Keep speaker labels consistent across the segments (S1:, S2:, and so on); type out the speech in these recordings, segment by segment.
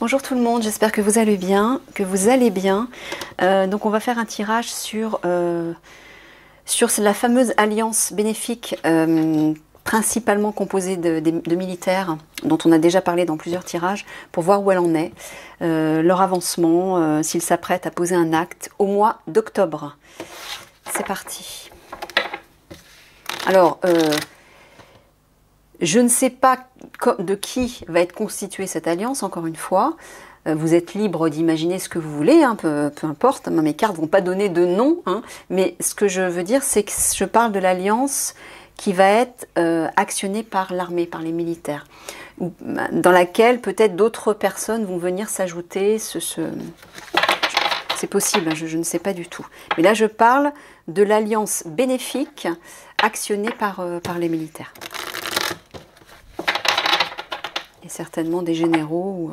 S1: Bonjour tout le monde, j'espère que vous allez bien, donc on va faire un tirage sur la fameuse alliance bénéfique principalement composée de militaires dont on a déjà parlé dans plusieurs tirages pour voir où elle en est, leur avancement, s'ils s'apprêtent à poser un acte au mois d'octobre. C'est parti. Alors, je ne sais pas de qui va être constituée cette alliance, encore une fois. Vous êtes libre d'imaginer ce que vous voulez, hein, peu importe. Mes cartes ne vont pas donner de nom, hein, mais ce que je veux dire, c'est que je parle de l'alliance qui va être actionnée par l'armée, par les militaires, dans laquelle peut-être d'autres personnes vont venir s'ajouter. C'est possible, hein, je ne sais pas du tout. Mais là, je parle de l'alliance bénéfique actionnée par les militaires. Et certainement des généraux.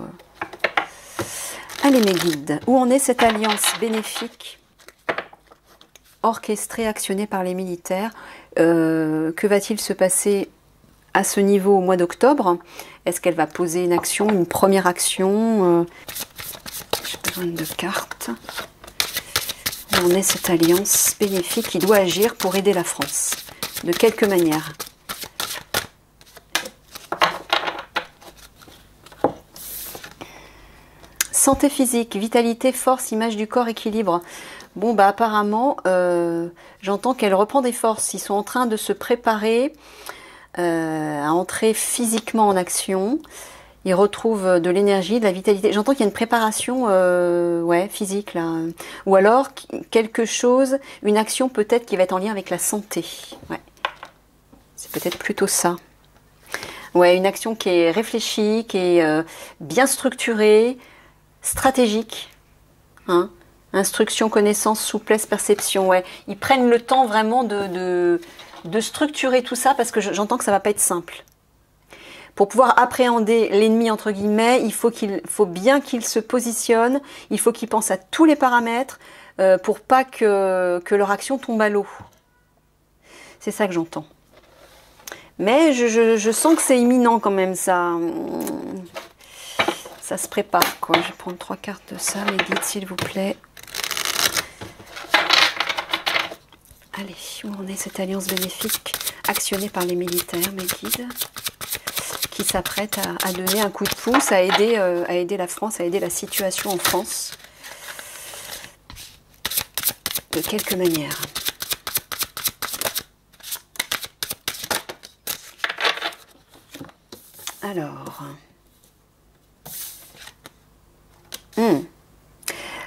S1: Allez mes guides, où en est cette alliance bénéfique orchestrée, actionnée par les militaires? Que va-t-il se passer à ce niveau au mois d'octobre? Est-ce qu'elle va poser une action, une première action? J'ai besoin de cartes. Où en est cette alliance bénéfique qui doit agir pour aider la France? De quelque manière? Santé physique, vitalité, force, image du corps, équilibre. Bon, bah apparemment, j'entends qu'elle reprend des forces. Ils sont en train de se préparer à entrer physiquement en action. Ils retrouvent de l'énergie, de la vitalité. J'entends qu'il y a une préparation physique, là. Ou alors, quelque chose, une action peut-être qui va être en lien avec la santé. Ouais. C'est peut-être plutôt ça. Ouais, une action qui est réfléchie, qui est bien structurée, stratégique, hein. Instruction, connaissance, souplesse, perception, ouais. Ils prennent le temps vraiment de structurer tout ça parce que j'entends que ça va pas être simple. Pour pouvoir appréhender l'ennemi, entre guillemets, il faut bien qu'il se positionne, il faut qu'il pense à tous les paramètres pour pas que leur action tombe à l'eau. C'est ça que j'entends. Mais je sens que c'est imminent quand même, ça. Ça se prépare, quoi. Je vais prendre 3 cartes de ça, mes guides, s'il vous plaît. Allez, où en est cette alliance bénéfique actionnée par les militaires, mes guides, qui s'apprêtent à donner un coup de pouce, à aider la France, à aider la situation en France, de quelque manière. Alors...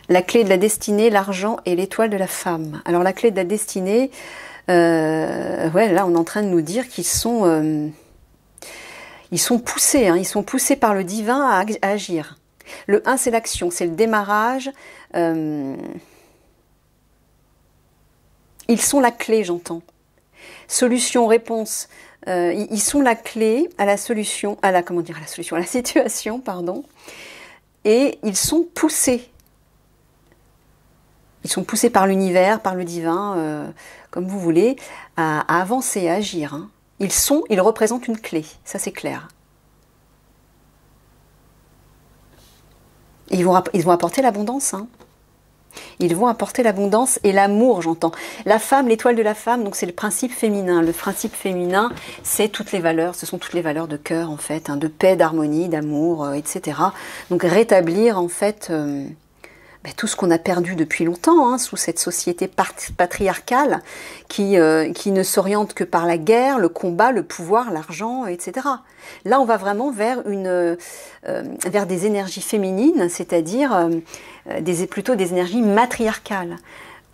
S1: La clé de la destinée, l'argent et l'étoile de la femme. Alors la clé de la destinée, ouais, là on est en train de nous dire qu'ils sont poussés, hein, ils sont poussés par le divin à agir. Le 1 c'est l'action, c'est le démarrage. Ils sont la clé, j'entends. Solution, réponse. Ils sont la clé à la solution, à la situation, pardon. Et ils sont poussés. Ils sont poussés par l'univers, par le divin, comme vous voulez, à avancer, à agir. Hein. Ils représentent une clé, ça c'est clair. Ils vont apporter l'abondance. Hein. Ils vont apporter l'abondance et l'amour, j'entends. La femme, l'étoile de la femme, donc c'est le principe féminin. Le principe féminin, c'est toutes les valeurs, ce sont toutes les valeurs de cœur, en fait, hein, de paix, d'harmonie, d'amour, etc. Donc rétablir, en fait... tout ce qu'on a perdu depuis longtemps, hein, sous cette société patriarcale qui ne s'oriente que par la guerre, le combat, le pouvoir, l'argent, etc. Là, on va vraiment vers des énergies féminines, c'est-à-dire plutôt des énergies matriarcales,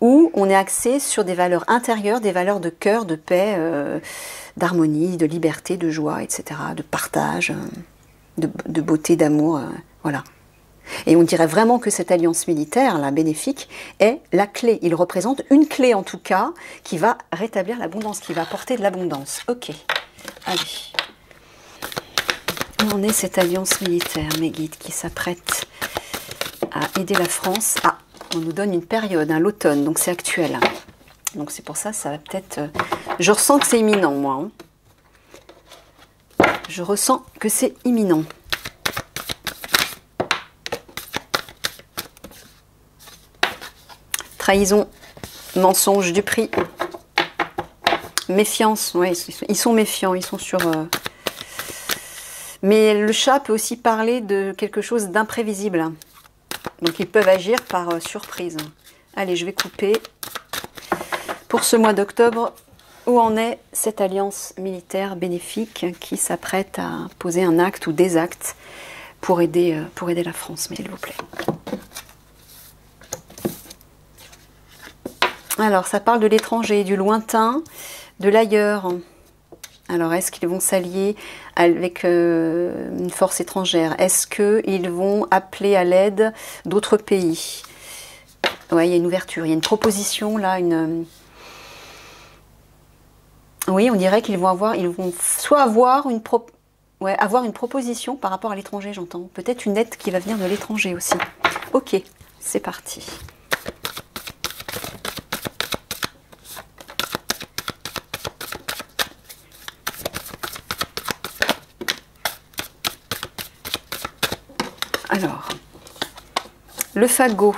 S1: où on est axé sur des valeurs intérieures, des valeurs de cœur, de paix, d'harmonie, de liberté, de joie, etc., de partage, de beauté, d'amour, voilà. Et on dirait vraiment que cette alliance militaire, la bénéfique, est la clé. Il représente une clé en tout cas, qui va rétablir l'abondance, qui va apporter de l'abondance. Ok, allez. Où en est cette alliance militaire, mes guides, qui s'apprête à aider la France? Ah, on nous donne une période, hein, l'automne, donc c'est actuel. Donc c'est pour ça, ça va peut-être... Je ressens que c'est imminent, moi. Hein. Je ressens que c'est imminent. Trahison, mensonge, duperie. Méfiance, ouais, ils sont méfiants, ils sont sur... Mais le chat peut aussi parler de quelque chose d'imprévisible. Donc ils peuvent agir par surprise. Allez, je vais couper. Pour ce mois d'octobre, où en est cette alliance militaire bénéfique qui s'apprête à poser un acte ou des actes pour aider la France, s'il vous plaît. Alors, ça parle de l'étranger, du lointain, de l'ailleurs. Alors, est-ce qu'ils vont s'allier avec une force étrangère? Est-ce qu'ils vont appeler à l'aide d'autres pays? Oui, il y a une ouverture, il y a une proposition, là, Oui, on dirait qu'ils vont soit avoir une proposition par rapport à l'étranger, j'entends. Peut-être une aide qui va venir de l'étranger aussi. Ok, c'est parti. Alors, le fagot,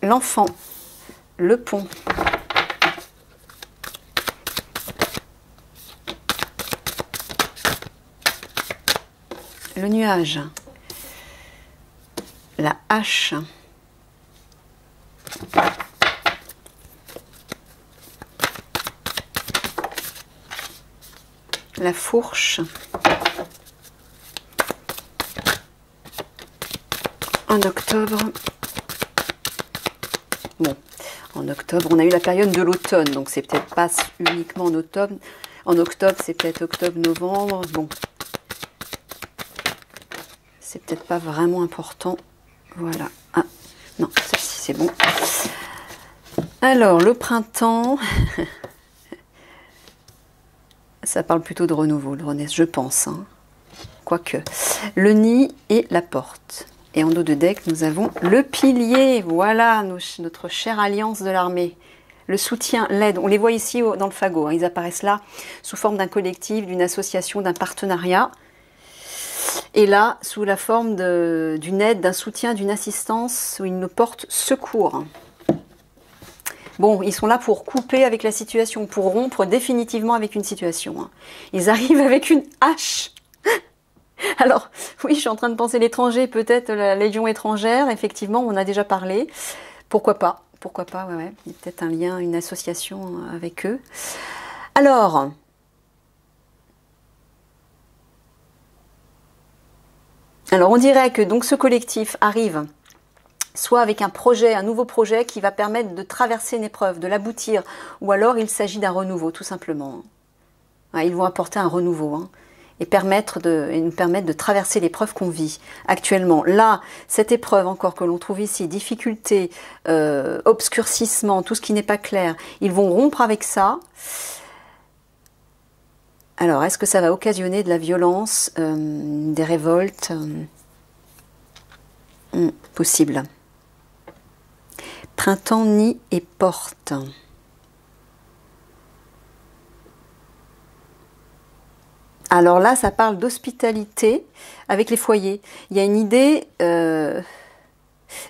S1: l'enfant, le pont. Le nuage, la hache, la fourche, en octobre. Bon, en octobre, on a eu la période de l'automne, donc c'est peut-être pas uniquement en octobre. En octobre, c'est peut-être octobre-novembre. Bon. C'est peut-être pas vraiment important. Voilà. Ah, non, celle-ci, c'est bon. Alors, le printemps. Ça parle plutôt de renouveau, le renaissance, je pense. Hein. Quoique. Le nid et la porte. Et en dos de deck, nous avons le pilier. Voilà, notre chère alliance de l'armée. Le soutien, l'aide. On les voit ici dans le fagot. Hein. Ils apparaissent là sous forme d'un collectif, d'une association, d'un partenariat. Et là, sous la forme d'une aide, d'un soutien, d'une assistance, où ils nous portent secours. Bon, ils sont là pour couper avec la situation, pour rompre définitivement avec une situation. Ils arrivent avec une hache. Alors, oui, je suis en train de penser l'étranger, peut-être la Légion étrangère, effectivement, on en a déjà parlé. Pourquoi pas, ouais. Il y a peut-être un lien, une association avec eux. Alors... Alors, on dirait que donc ce collectif arrive soit avec un projet, un nouveau projet qui va permettre de traverser une épreuve, de l'aboutir, ou alors il s'agit d'un renouveau, tout simplement. Ouais, ils vont apporter un renouveau hein, et nous permettre de traverser l'épreuve qu'on vit actuellement. Là, cette épreuve encore que l'on trouve ici, difficulté, obscurcissement, tout ce qui n'est pas clair, ils vont rompre avec ça. Alors, est-ce que ça va occasionner de la violence, des révoltes possible. Printemps, nid et porte. Alors là, ça parle d'hospitalité avec les foyers. Il y a une idée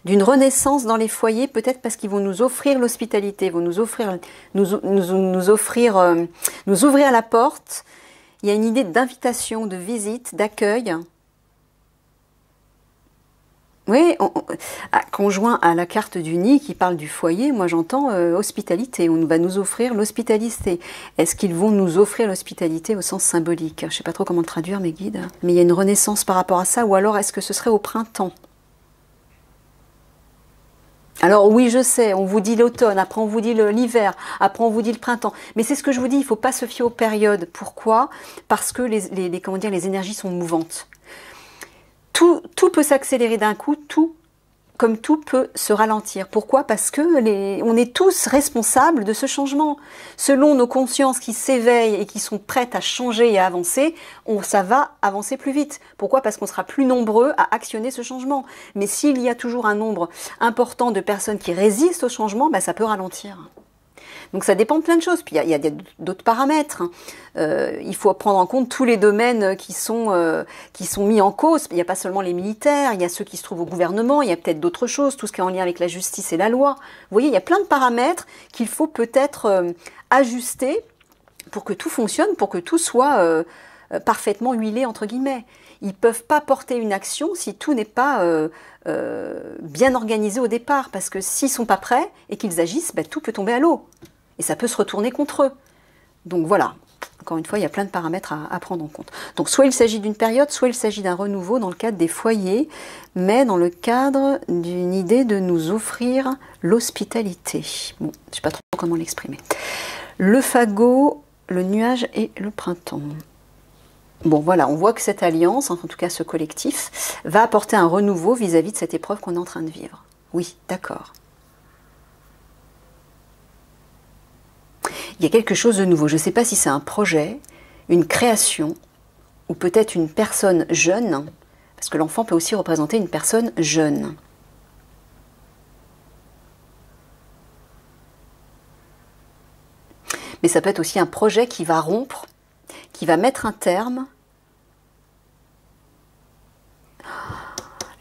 S1: d'une renaissance dans les foyers, peut-être parce qu'ils vont nous offrir l'hospitalité, vont nous offrir, nous ouvrir la porte. Il y a une idée d'invitation, de visite, d'accueil. Oui, conjoint à la carte du nid qui parle du foyer, moi j'entends hospitalité, on va nous offrir l'hospitalité. Est-ce qu'ils vont nous offrir l'hospitalité au sens symbolique? Je ne sais pas trop comment le traduire, mes guides. Mais il y a une renaissance par rapport à ça, ou alors est-ce que ce serait au printemps? Alors oui, je sais, on vous dit l'automne, après on vous dit l'hiver, après on vous dit le printemps. Mais c'est ce que je vous dis, il ne faut pas se fier aux périodes. Pourquoi? Parce que les énergies sont mouvantes. Tout peut s'accélérer d'un coup, comme tout peut se ralentir. Pourquoi? Parce que on est tous responsables de ce changement. Selon nos consciences qui s'éveillent et qui sont prêtes à changer et à avancer, ça va avancer plus vite. Pourquoi? Parce qu'on sera plus nombreux à actionner ce changement. Mais s'il y a toujours un nombre important de personnes qui résistent au changement, ça peut ralentir. Donc ça dépend de plein de choses. Puis il y a d'autres paramètres. Il faut prendre en compte tous les domaines qui sont mis en cause. Il n'y a pas seulement les militaires, il y a ceux qui se trouvent au gouvernement, il y a peut-être d'autres choses, tout ce qui est en lien avec la justice et la loi. Vous voyez, il y a plein de paramètres qu'il faut peut-être ajuster pour que tout fonctionne, pour que tout soit parfaitement huilé, entre guillemets. Ils ne peuvent pas porter une action si tout n'est pas bien organisé au départ. Parce que s'ils ne sont pas prêts et qu'ils agissent, ben, tout peut tomber à l'eau. Et ça peut se retourner contre eux. Donc voilà, encore une fois, il y a plein de paramètres à prendre en compte. Donc soit il s'agit d'une période, soit il s'agit d'un renouveau dans le cadre des foyers, mais dans le cadre d'une idée de nous offrir l'hospitalité. Bon, je ne sais pas trop comment l'exprimer. Le fagot, le nuage et le printemps. Bon voilà, on voit que cette alliance, en tout cas ce collectif, va apporter un renouveau vis-à-vis de cette épreuve qu'on est en train de vivre. Oui, d'accord. Il y a quelque chose de nouveau. Je ne sais pas si c'est un projet, une création, ou peut-être une personne jeune, parce que l'enfant peut aussi représenter une personne jeune. Mais ça peut être aussi un projet qui va rompre, qui va mettre un terme.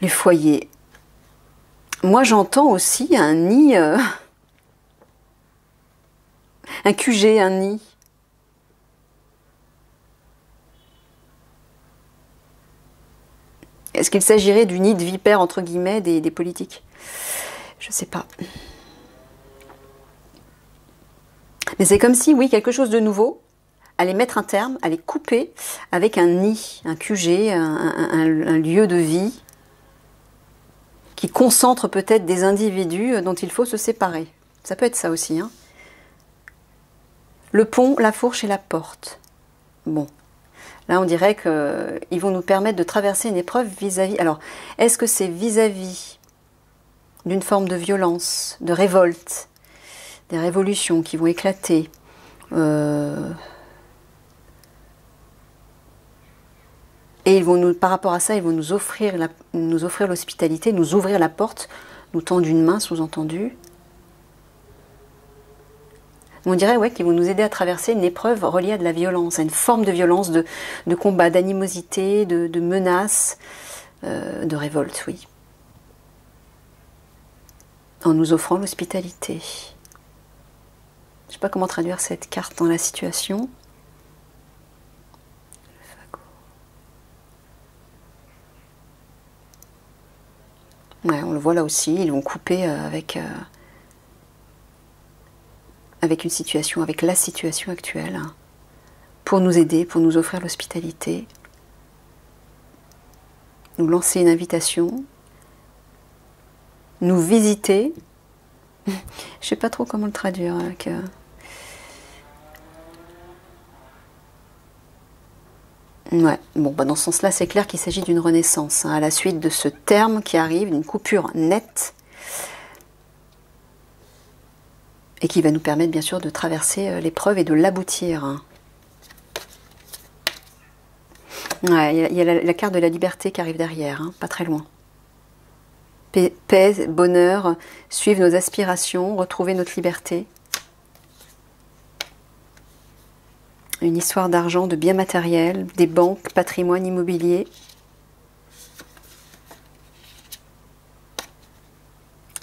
S1: Les foyers. Moi, j'entends aussi un nid, un QG, un nid. Est-ce qu'il s'agirait du nid de vipère, entre guillemets, des politiques? Je ne sais pas. Mais c'est comme si, oui, quelque chose de nouveau allait mettre un terme, allait couper avec un nid, un QG, un lieu de vie qui concentre peut-être des individus dont il faut se séparer. Ça peut être ça aussi. Hein. Le pont, la fourche et la porte. Bon, là on dirait qu'ils vont nous permettre de traverser une épreuve vis-à-vis... Alors, est-ce que c'est vis-à-vis d'une forme de violence, de révolte, des révolutions qui vont éclater et ils vont nous, par rapport à ça, ils vont nous offrir l'hospitalité, nous ouvrir la porte, nous tendre une main, sous-entendu. On dirait ouais, qu'ils vont nous aider à traverser une épreuve reliée à de la violence, à une forme de violence, de combat, d'animosité, de menace, de révolte, oui. En nous offrant l'hospitalité. Je ne sais pas comment traduire cette carte dans la situation. Ouais, on le voit là aussi, ils vont couper avec une situation, avec la situation actuelle, hein, pour nous aider, pour nous offrir l'hospitalité, nous lancer une invitation, nous visiter. Je ne sais pas trop comment le traduire. Avec, ouais, bon, bah dans ce sens-là, c'est clair qu'il s'agit d'une renaissance, hein, à la suite de ce terme qui arrive, d'une coupure nette, et qui va nous permettre bien sûr de traverser l'épreuve et de l'aboutir. Hein. Ouais, il y a la carte de la liberté qui arrive derrière, hein, pas très loin. Paix, bonheur, suivre nos aspirations, retrouver notre liberté. Une histoire d'argent, de biens matériels, des banques, patrimoine immobilier.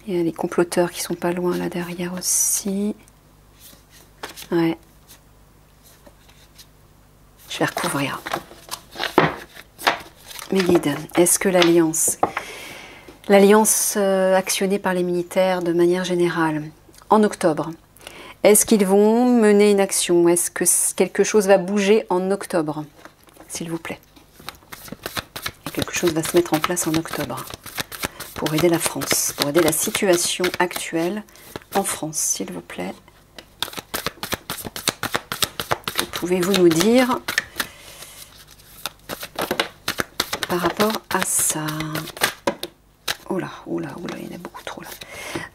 S1: Il y a les comploteurs qui sont pas loin là derrière aussi. Ouais. Je vais recouvrir. Mes guides, est-ce que l'alliance actionnée par les militaires de manière générale, en octobre, est-ce qu'ils vont mener une action? Est-ce que quelque chose va bouger en octobre? S'il vous plaît. Quelque chose va se mettre en place en octobre pour aider la France, pour aider la situation actuelle en France, s'il vous plaît. Que pouvez-vous nous dire par rapport à ça? Oh là, il y en a beaucoup trop là.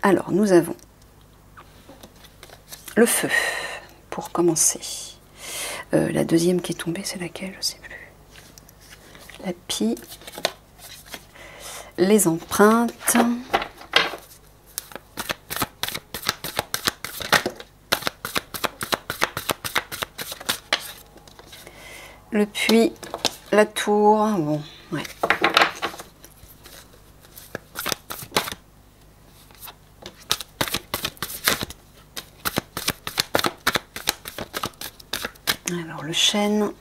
S1: Alors, nous avons le feu, pour commencer. La deuxième qui est tombée, c'est laquelle? Je ne sais plus. La pie. Les empreintes. Le puits, la tour, bon, ouais. Alors le chêne.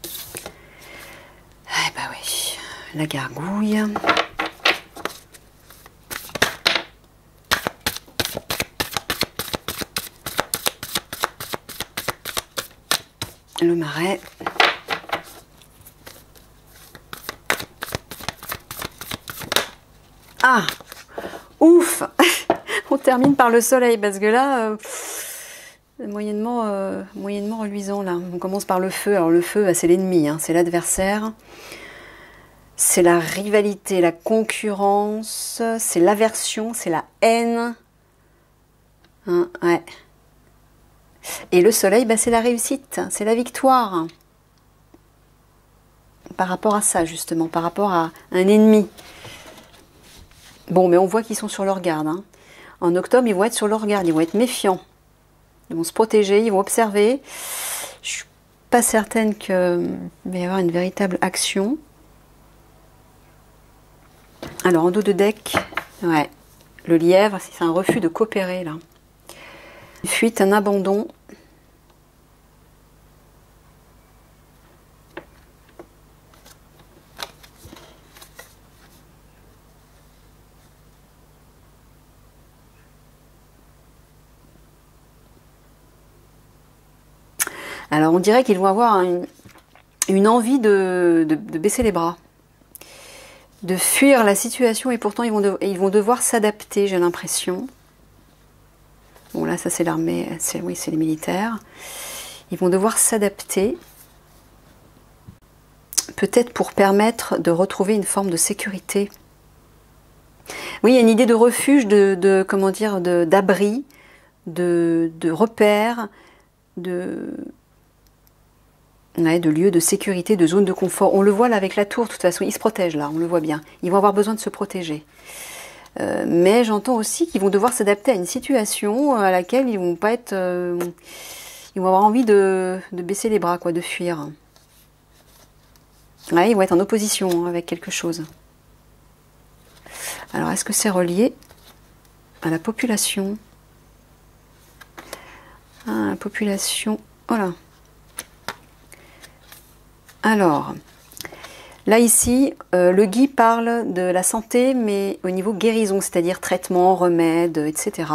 S1: Eh ben oui, la gargouille. Le marais. Ah, ouf. On termine par le soleil parce que là, moyennement reluisant là. On commence par le feu. Alors le feu, bah, c'est l'ennemi, hein, c'est l'adversaire. C'est la rivalité, la concurrence, c'est l'aversion, c'est la haine. Hein, ouais. Et le soleil, bah, c'est la réussite, c'est la victoire. Par rapport à ça, justement, par rapport à un ennemi. Bon, mais on voit qu'ils sont sur leur garde. Hein. En octobre, ils vont être sur leur garde, ils vont être méfiants. Ils vont se protéger, ils vont observer. Je ne suis pas certaine qu'il va y avoir une véritable action. Alors, en dos de deck, ouais, le lièvre, c'est un refus de coopérer, là. Une fuite, un abandon. Alors, on dirait qu'ils vont avoir une envie de baisser les bras, de fuir la situation, et pourtant ils vont devoir s'adapter, j'ai l'impression. Bon, là, ça c'est l'armée, oui, c'est les militaires. Ils vont devoir s'adapter, peut-être pour permettre de retrouver une forme de sécurité. Oui, il y a une idée de refuge, comment dire, d'abri, de repère, de lieux de sécurité, de zones de confort. On le voit là avec la tour, de toute façon, ils se protègent là, on le voit bien. Ils vont avoir besoin de se protéger. Mais j'entends aussi qu'ils vont devoir s'adapter à une situation à laquelle ils vont pas être... ils vont avoir envie de baisser les bras, quoi, de fuir. Ouais, ils vont être en opposition avec quelque chose. Alors, est-ce que c'est relié à la population? Ah, la population... Voilà. Alors, là ici, le gui parle de la santé, mais au niveau guérison, c'est-à-dire traitement, remède, etc.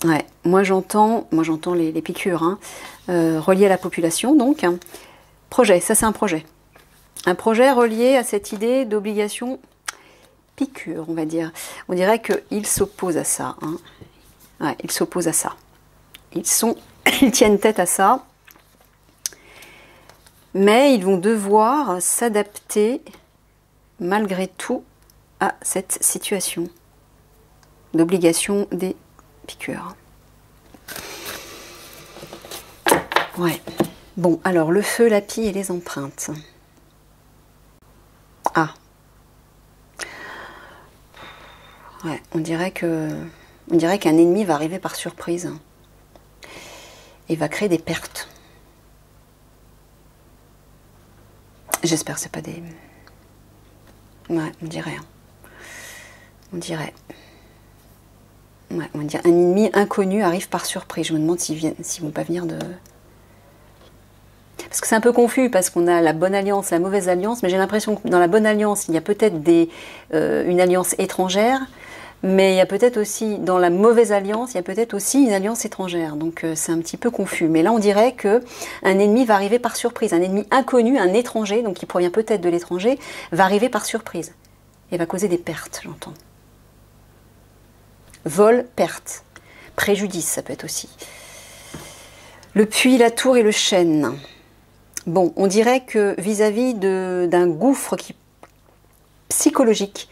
S1: Ouais, moi j'entends les piqûres, hein, reliées à la population, donc. Projet, ça c'est un projet. Un projet relié à cette idée d'obligation piqûre, on va dire. On dirait qu'ils s'opposent à ça. Hein. Ouais, ils s'opposent à ça. Ils tiennent tête à ça. Mais ils vont devoir s'adapter malgré tout à cette situation d'obligation des piqûres. Ouais. Bon, alors le feu, la pie et les empreintes. Ah. Ouais, on dirait qu'un ennemi va arriver par surprise et va créer des pertes. J'espère que c'est pas des... Ouais, on dirait. Hein. On dirait. Ouais, on dirait. Un ennemi inconnu arrive par surprise. Je me demande s'ils vont pas venir de... Parce que c'est un peu confus, parce qu'on a la bonne alliance, la mauvaise alliance, mais j'ai l'impression que dans la bonne alliance, il y a peut-être une alliance étrangère, mais il y a peut-être aussi, dans la mauvaise alliance, il y a peut-être aussi une alliance étrangère. Donc c'est un petit peu confus. Mais là, on dirait qu'un ennemi va arriver par surprise. Un ennemi inconnu, un étranger, donc qui provient peut-être de l'étranger, va arriver par surprise. Et va causer des pertes, j'entends. Vol, perte. Préjudice, ça peut être aussi. Le puits, la tour et le chêne. Bon, on dirait que vis-à-vis d'un gouffre psychologique,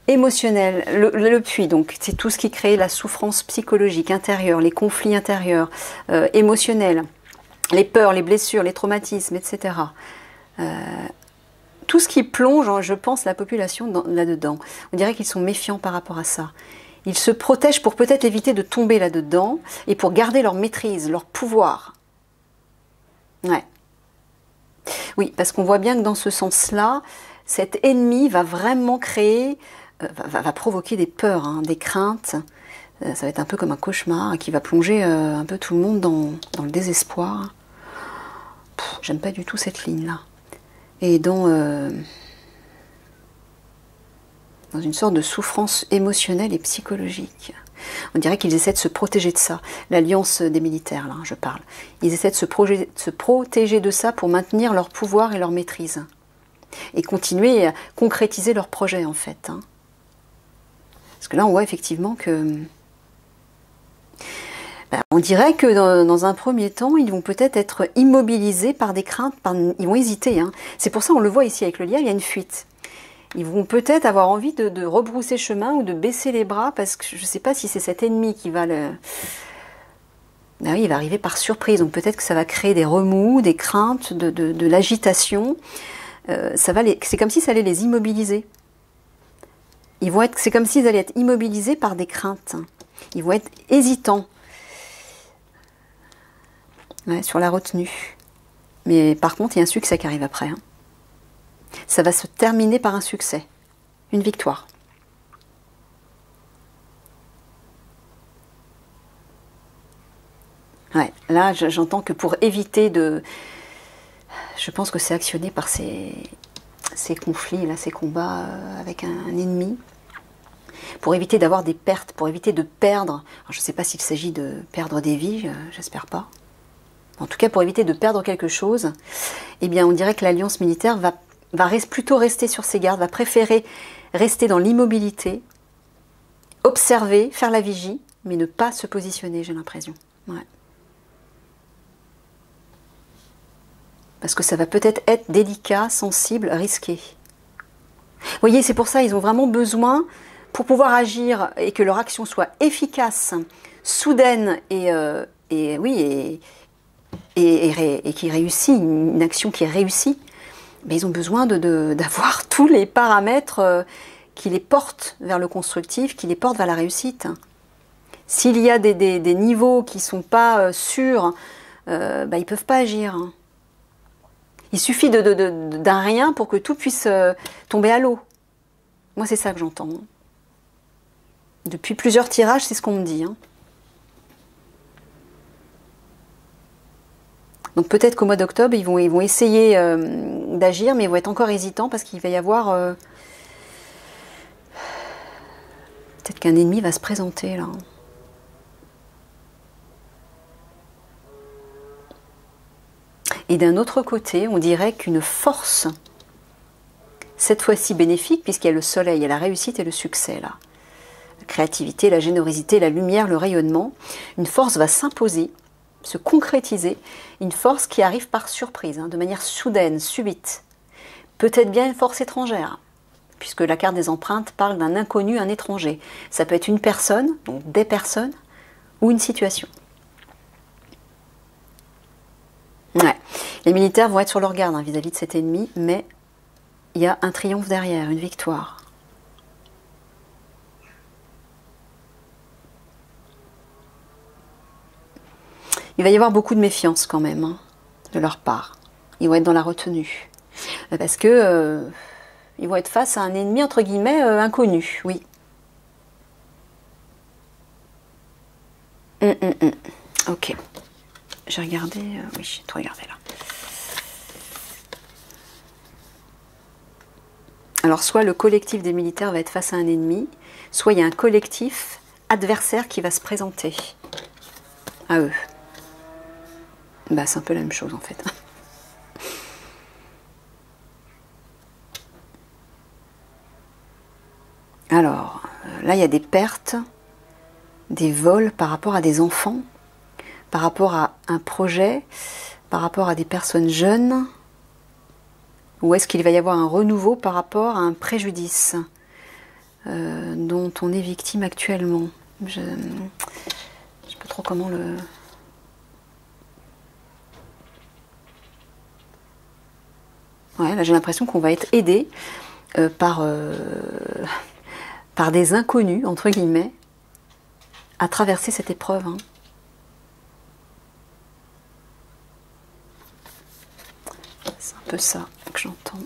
S1: émotionnel, le puits, donc c'est tout ce qui crée la souffrance psychologique intérieure, les conflits intérieurs, émotionnels, les peurs, les blessures, les traumatismes, etc. Tout ce qui plonge, je pense, la population là-dedans. On dirait qu'ils sont méfiants par rapport à ça. Ils se protègent pour peut-être éviter de tomber là-dedans et pour garder leur maîtrise, leur pouvoir. Ouais. Oui, parce qu'on voit bien que dans ce sens-là, cet ennemi va vraiment créer, va provoquer des peurs, hein, des craintes. Ça va être un peu comme un cauchemar qui va plonger un peu tout le monde dans le désespoir. J'aime pas du tout cette ligne-là. Et dans une sorte de souffrance émotionnelle et psychologique. On dirait qu'ils essaient de se protéger de ça. L'alliance des militaires, là, je parle. Ils essaient de se protéger de ça pour maintenir leur pouvoir et leur maîtrise. Et continuer à concrétiser leurs projets, en fait. Hein. Parce que là, on voit effectivement que... on dirait que dans un premier temps, ils vont peut-être être immobilisés par des craintes, ils vont hésiter. Hein. C'est pour ça, on le voit ici avec le lien, il y a une fuite. Ils vont peut-être avoir envie de rebrousser chemin ou de baisser les bras parce que je ne sais pas si c'est cet ennemi qui va le... Ah oui, il va arriver par surprise, donc peut-être que ça va créer des remous, des craintes, de l'agitation. C'est comme si ça allait les immobiliser. C'est comme s'ils allaient être immobilisés par des craintes. Ils vont être hésitants. Ouais, sur la retenue. Mais par contre, il y a un succès qui arrive après. Hein. Ça va se terminer par un succès, une victoire. Ouais, là, j'entends que pour éviter de... Je pense que c'est actionné par ces conflits, là, ces combats avec un ennemi. Pour éviter d'avoir des pertes, pour éviter de perdre. Alors, je ne sais pas s'il s'agit de perdre des vies, j'espère pas. En tout cas, pour éviter de perdre quelque chose, eh bien, on dirait que l'alliance militaire va plutôt rester sur ses gardes, va préférer rester dans l'immobilité, observer, faire la vigie, mais ne pas se positionner, j'ai l'impression. Ouais. Parce que ça va peut-être être délicat, sensible, risqué. Vous voyez, c'est pour ça qu'ils ont vraiment besoin, pour pouvoir agir et que leur action soit efficace, soudaine et qui réussit, une action qui est réussie, mais ils ont besoin d'avoir tous les paramètres qui les portent vers le constructif, qui les portent vers la réussite. S'il y a des niveaux qui ne sont pas sûrs, ils ne peuvent pas agir. Il suffit d'un rien pour que tout puisse tomber à l'eau. Moi, c'est ça que j'entends. Depuis plusieurs tirages, c'est ce qu'on me dit. Hein. Donc peut-être qu'au mois d'octobre, ils vont essayer d'agir, mais ils vont être encore hésitants parce qu'il va y avoir... peut-être qu'un ennemi va se présenter là. Et d'un autre côté, on dirait qu'une force, cette fois-ci bénéfique, puisqu'il y a le soleil, il y a la réussite et le succès là. La créativité, la générosité, la lumière, le rayonnement. Une force va s'imposer, se concrétiser, une force qui arrive par surprise, hein, de manière soudaine, subite. Peut-être bien une force étrangère, puisque la carte des empreintes parle d'un inconnu, un étranger. Ça peut être une personne, donc des personnes, ou une situation. Ouais. Les militaires vont être sur leur garde hein, vis-à-vis de cet ennemi, mais il y a un triomphe derrière, une victoire. Il va y avoir beaucoup de méfiance quand même, hein, de leur part. Ils vont être dans la retenue. Parce que ils vont être face à un ennemi, entre guillemets, inconnu, oui. Ok. J'ai regardé... oui, j'ai tout regardé là. Alors, soit le collectif des militaires va être face à un ennemi, soit il y a un collectif adversaire qui va se présenter à eux. Bah, c'est un peu la même chose en fait. Alors, là il y a des pertes, des vols par rapport à des enfants, par rapport à un projet, par rapport à des personnes jeunes, ou est-ce qu'il va y avoir un renouveau par rapport à un préjudice dont on est victime actuellement? Je ne sais pas trop comment le... Ouais, là j'ai l'impression qu'on va être aidé par des inconnus, entre guillemets, à traverser cette épreuve. Hein. C'est un peu ça que j'entends.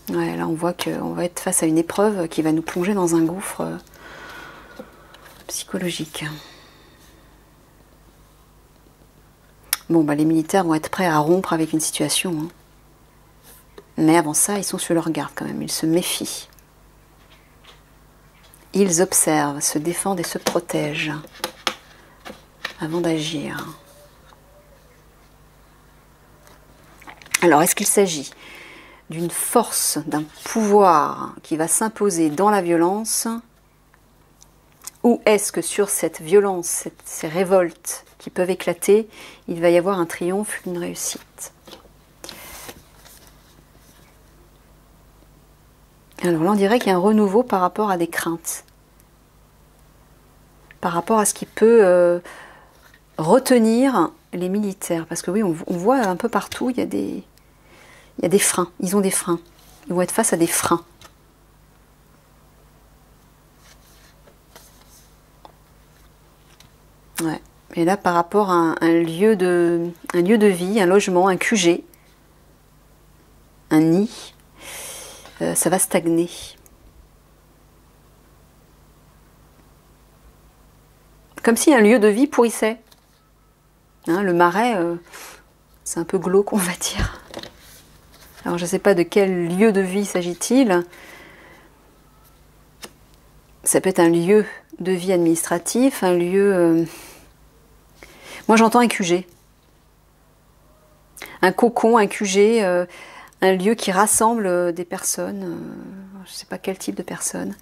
S1: Ouais, là on voit qu'on va être face à une épreuve qui va nous plonger dans un gouffre psychologique. Bon, bah, les militaires vont être prêts à rompre avec une situation. Hein. Mais avant ça, ils sont sur leur garde quand même, ils se méfient. Ils observent, se défendent et se protègent avant d'agir. Alors, est-ce qu'il s'agit d'une force, d'un pouvoir qui va s'imposer dans la violence, ou est-ce que sur cette violence, ces révoltes qui peuvent éclater, il va y avoir un triomphe, une réussite? Alors là, on dirait qu'il y a un renouveau par rapport à des craintes, par rapport à ce qui peut retenir les militaires. Parce que oui, on voit un peu partout, il y a des freins, ils ont des freins. Ils vont être face à des freins. Ouais. Et là, par rapport à un lieu de vie, un logement, un QG, un nid, ça va stagner. Comme si un lieu de vie pourrissait. Hein, le marais, c'est un peu glauque, on va dire. Alors, je ne sais pas de quel lieu de vie s'agit-il. Ça peut être un lieu de vie administratif, un lieu... Moi, j'entends un QG. Un cocon, un QG, un lieu qui rassemble des personnes. Je ne sais pas quel type de personnes.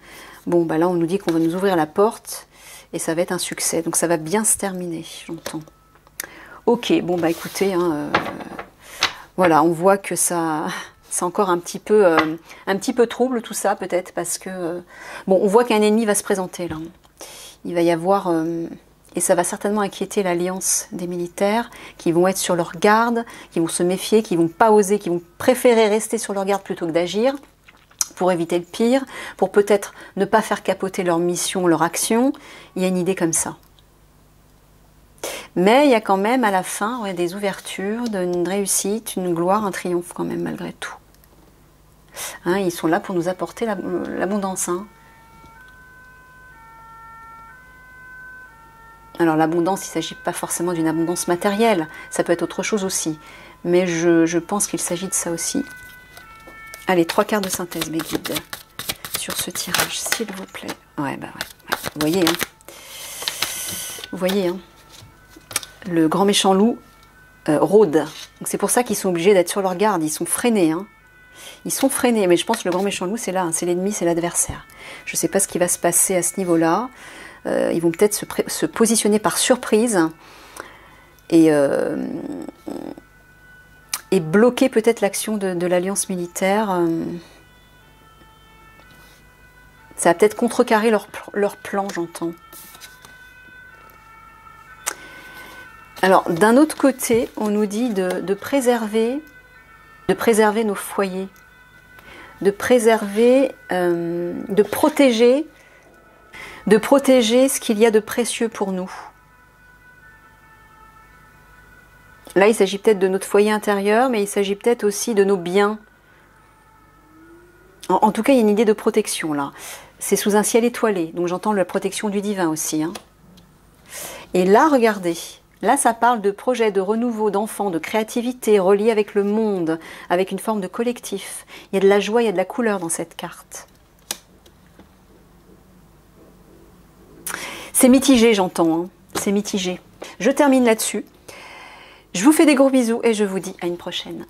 S1: Bon, bah là, on nous dit qu'on va nous ouvrir la porte et ça va être un succès. Donc, ça va bien se terminer, j'entends. Ok, bon, bah écoutez, hein, voilà, on voit que ça... C'est encore un petit peu trouble tout ça, peut-être, parce que... bon, on voit qu'un ennemi va se présenter, là. Il va y avoir... et ça va certainement inquiéter l'alliance des militaires, qui vont être sur leur garde, qui vont se méfier, qui vont pas oser, qui vont préférer rester sur leur garde plutôt que d'agir, pour éviter le pire, pour peut-être ne pas faire capoter leur mission, leur action. Il y a une idée comme ça. Mais il y a quand même, à la fin, ouais, des ouvertures, une réussite, une gloire, un triomphe quand même, malgré tout. Hein, ils sont là pour nous apporter l'abondance. Hein. Alors l'abondance, il ne s'agit pas forcément d'une abondance matérielle, ça peut être autre chose aussi. Mais je pense qu'il s'agit de ça aussi. Allez, 3 quarts de synthèse, mes guides, sur ce tirage, s'il vous plaît. Ouais, bah ouais. Vous voyez, hein. Vous voyez, hein. Le grand méchant loup rôde. C'est pour ça qu'ils sont obligés d'être sur leur garde, ils sont freinés, hein. Ils sont freinés, mais je pense que le grand méchant loup, c'est là, hein, c'est l'ennemi, c'est l'adversaire. Je ne sais pas ce qui va se passer à ce niveau-là. Ils vont peut-être se positionner par surprise et bloquer peut-être l'action de l'alliance militaire. Ça va peut-être contrecarrer leur plan, j'entends. Alors, d'un autre côté, on nous dit de préserver nos foyers, de préserver, de protéger ce qu'il y a de précieux pour nous. Là, il s'agit peut-être de notre foyer intérieur, mais il s'agit peut-être aussi de nos biens. En tout cas, il y a une idée de protection, là. C'est sous un ciel étoilé, donc j'entends la protection du divin aussi. Hein. Et là, regardez, là, ça parle de projets, de renouveau, d'enfants, de créativité, reliés avec le monde, avec une forme de collectif. Il y a de la joie, il y a de la couleur dans cette carte. C'est mitigé, j'entends, hein. C'est mitigé. Je termine là-dessus. Je vous fais des gros bisous et je vous dis à une prochaine.